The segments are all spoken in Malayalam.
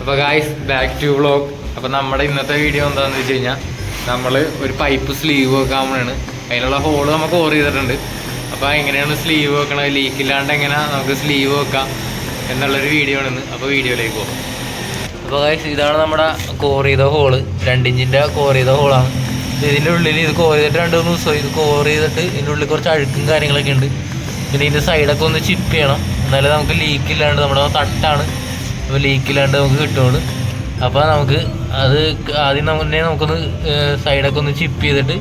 അപ്പോൾ ഗായ്സ് ബാക്ക് ടു വ്ളോഗ്. അപ്പോൾ നമ്മുടെ ഇന്നത്തെ വീഡിയോ എന്താണെന്ന് വെച്ച് കഴിഞ്ഞാൽ നമ്മൾ ഒരു പൈപ്പ് സ്ലീവ് വെക്കാനാണ്. അതിനുള്ള ഹോള് നമുക്ക് ഓർ ചെയ്തിട്ടുണ്ട്. അപ്പോൾ എങ്ങനെയാണ് സ്ലീവ് വെക്കണത്, ലീക്കില്ലാണ്ട് എങ്ങനെ നമുക്ക് സ്ലീവ് വെക്കാം എന്നുള്ളൊരു വീഡിയോ ആണ്. അപ്പോൾ വീഡിയോയിലേക്ക് പോകും. അപ്പോൾ ഗായ്സ് ഇതാണ് നമ്മുടെ കോർ ചെയ്ത ഹോള്, 2 ഇഞ്ചിൻ്റെ കോർ ചെയ്ത ഹോളാണ്. ഇതിൻ്റെ ഉള്ളിൽ ഇത് കോർ ചെയ്തിട്ട് 2-3 ദിവസമായി. ഇത് കോർ ചെയ്തിട്ട് ഇതിൻ്റെ ഉള്ളിൽ കുറച്ച് അഴുക്കും കാര്യങ്ങളൊക്കെ ഉണ്ട്. പിന്നെ ഇതിൻ്റെ സൈഡൊക്കെ ഒന്ന് ചിപ്പ് ചെയ്യണം, എന്നാലും നമുക്ക് ലീക്കില്ലാണ്ട്, നമ്മുടെ തട്ടാണ്, അപ്പോൾ ലീക്കില്ലാണ്ട് നമുക്ക് കിട്ടുള്ളൂ. അപ്പോൾ നമുക്ക് അത് ആദ്യം തന്നെ നമുക്കൊന്ന് സൈഡൊക്കെ ഒന്ന് ചിപ്പ് ചെയ്തിട്ട്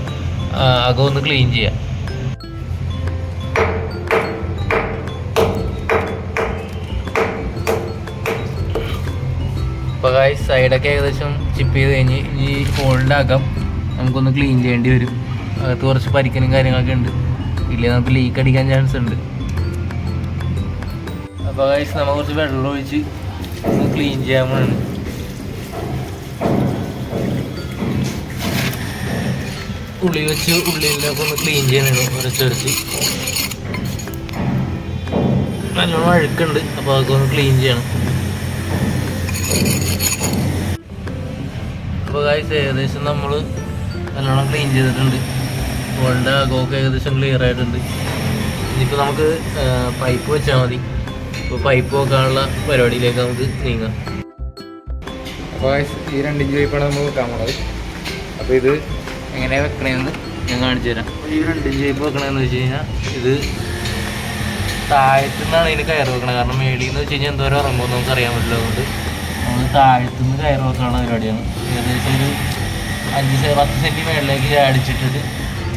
അകം ഒന്ന് ക്ലീൻ ചെയ്യാം. അപ്പോൾ ഗായ്സ് സൈഡൊക്കെ ഏകദേശം ചിപ്പ് ചെയ്ത് കഴിഞ്ഞ് ഈ ഹോളിൻ്റെ അകം നമുക്കൊന്ന് ക്ലീൻ ചെയ്യേണ്ടി വരും. അകത്ത് കുറച്ച് പരിക്കനും കാര്യങ്ങളൊക്കെ ഉണ്ട്, ഇല്ലെങ്കിൽ നമുക്ക് ലീക്ക് അടിക്കാൻ ചാൻസ് ഉണ്ട്. അപ്പോൾ ഗായ്സ് നമ്മൾ കുറച്ച് വെള്ളം ഒഴിച്ച് ഒന്ന് ക്ലീൻ ചെയ്യാൻ വേണം. ഉള്ളി വെച്ച് ഉള്ളിലൊക്കെ ഒന്ന് ക്ലീൻ ചെയ്യാനാണ് ഉരച്ചുരച്ച്. നല്ലോണം അഴുക്കുണ്ട്, അപ്പോൾ അതൊക്കെ ഒന്ന് ക്ലീൻ ചെയ്യണം. അപ്പോൾ ഗായ്സ് ഏകദേശം നമ്മൾ നല്ലോണം ക്ലീൻ ചെയ്തിട്ടുണ്ട്. ഹോളിൻ്റെ അകമൊക്കെ ഏകദേശം ക്ലിയർ ആയിട്ടുണ്ട്. ഇനിയിപ്പോൾ നമുക്ക് പൈപ്പ് വെച്ചാൽ മതി. ഇപ്പോൾ പൈപ്പ് വെക്കാനുള്ള പരിപാടിയിലേക്ക് നമുക്ക് നീങ്ങാം. അപ്പോൾ ഈ 2 ഇഞ്ച് പൈപ്പാണ് നമ്മൾ വെക്കാൻ പോണത്. അപ്പോൾ ഇത് എങ്ങനെയാണ് വെക്കണതെന്ന് ഞാൻ കാണിച്ചു തരാം. ഈ 2 ഇഞ്ച് പൈപ്പ് വെക്കണമെന്ന് വെച്ച് കഴിഞ്ഞാൽ ഇത് താഴത്തുനിന്നാണ് ഇതിന് കയറ് വെക്കണത്. കാരണം മേളിൽ എന്ന് വെച്ച് കഴിഞ്ഞാൽ എന്തോരം ഇറങ്ങുമ്പോൾ നമുക്ക് അറിയാൻ പറ്റില്ല. അതുകൊണ്ട് നമ്മൾ താഴത്തുനിന്ന് കയറ് വെക്കാനുള്ള പരിപാടിയാണ്. ഏകദേശം ഒരു 5-10 സെൻറ്റി മേളിലേക്ക് അടിച്ചിട്ടിട്ട്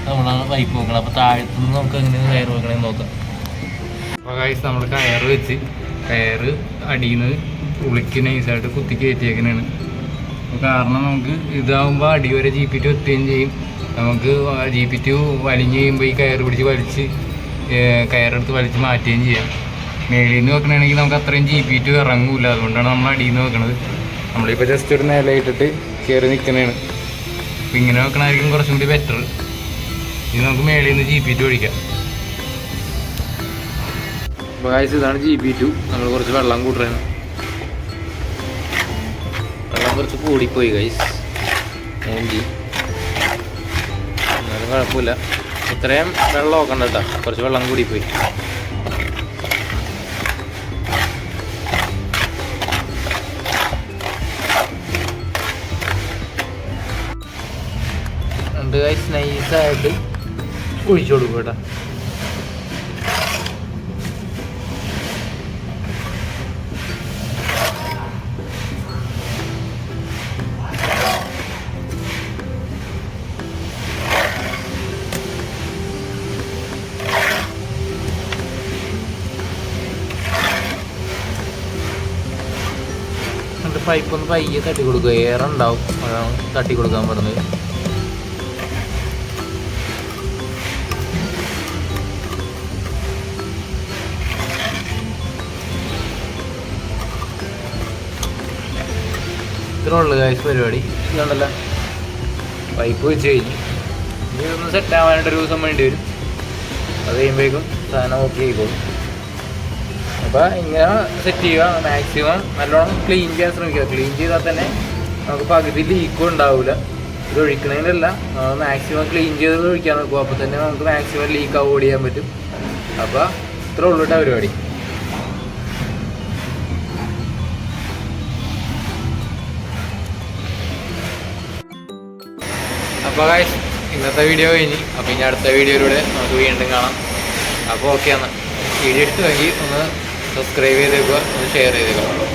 നമ്മളാണ് പൈപ്പ് വെക്കണം. അപ്പോൾ താഴത്തുനിന്ന് നമുക്ക് എങ്ങനെയാണ് കയറ് വെക്കണമെന്ന് നോക്കാം. അപ്പോൾ ഗായ്സ് നമ്മൾ കയറ് അടിയിൽ നിന്ന് ഉളിക്ക് നൈസായിട്ട് കുത്തി കയറ്റിയേക്കണാണ്. കാരണം നമുക്ക് ഇതാകുമ്പോൾ അടി വരെ GP2 എത്തുകയും ചെയ്യും. നമുക്ക് GP2 വലിഞ്ഞ് കഴിയുമ്പോൾ ഈ കയറ് പിടിച്ച് വലിച്ച് കയറെടുത്ത് വലിച്ച് മാറ്റുകയും ചെയ്യാം. മേളിൽ നിന്ന് വെക്കണമെങ്കിൽ നമുക്ക് അത്രയും GP2 ഇറങ്ങൂല. അതുകൊണ്ടാണ് നമ്മൾ അടിയിൽ നിന്ന് വെക്കണത്. നമ്മളിപ്പോൾ ജസ്റ്റ് ഒരു നിലയിട്ടിട്ട് കയറി നിൽക്കണതാണ്. അപ്പോൾ ഇങ്ങനെ വെക്കണമായിരിക്കും കുറച്ചും കൂടി ബെറ്റർ. ഇത് നമുക്ക് മേളിൽ നിന്ന് GP2 ഒഴിക്കാം. അപ്പോൾ ഗായ്സ് ഇതാണ് GP2. നമ്മൾ കുറച്ച് വെള്ളം കൂട്ടുകയാണ്. വെള്ളം കുറച്ച് കൂടിപ്പോയി ഗൈസ്, മൂഞ്ചി. എന്നാലും കുഴപ്പമില്ല, ഇത്രയും വെള്ളം നോക്കണ്ട കേട്ടോ, കുറച്ച് വെള്ളം കൂടിപ്പോയി. രണ്ട് ഗൈസ് നൈസായിട്ട് ഒഴിച്ചു കൊടുക്കും കേട്ടോ. പൈപ്പ് ഒന്ന് പയ്യെ തട്ടി കൊടുക്കുക, എയർ ഉണ്ടാവും, അതാണ് തട്ടി കൊടുക്കാൻ പറഞ്ഞത്. ഇത്ര ഉള്ളു ഗായ്സ് പരിപാടി. ഇതുണ്ടല്ലോ പൈപ്പ് വെച്ച് കഴിഞ്ഞ് ഇനി ഒന്ന് സെറ്റ് ആവാനായിട്ട് 1 ദിവസം വേണ്ടി വരും. അത് കഴിയുമ്പോഴേക്കും സാധനം ഓക്കെ ആയിക്കോളും. അപ്പോൾ ഇങ്ങനെ സെറ്റ് ചെയ്യുക, മാക്സിമം നല്ലോണം ക്ലീൻ ചെയ്യാൻ ശ്രമിക്കുക. ക്ലീൻ ചെയ്താൽ തന്നെ നമുക്ക് പകുതി ലീക്കും ഉണ്ടാവില്ല. ഇത് ഒഴിക്കണതിലല്ല, മാക്സിമം ക്ലീൻ ചെയ്ത് ഒഴിക്കാൻ നോക്കുക. അപ്പോൾ തന്നെ നമുക്ക് മാക്സിമം ലീക്ക് അവോയ്ഡ് ചെയ്യാൻ പറ്റും. അപ്പോൾ ഇത്ര ഉള്ളിട്ട പരിപാടി. അപ്പോൾ ഗായ്സ് ഇന്നത്തെ വീഡിയോ കഴിഞ്ഞ്, അപ്പോൾ ഇനി അടുത്ത വീഡിയോയിലൂടെ നമുക്ക് വീണ്ടും കാണാം. അപ്പോൾ ഓക്കെ എന്നാൽ വീഡിയോ എടുത്ത് നോക്കി ഒന്ന് സബ്സ്ക്രൈബ് ചെയ്തേക്കുക, ഒന്ന് ഷെയർ ചെയ്തേക്കുക.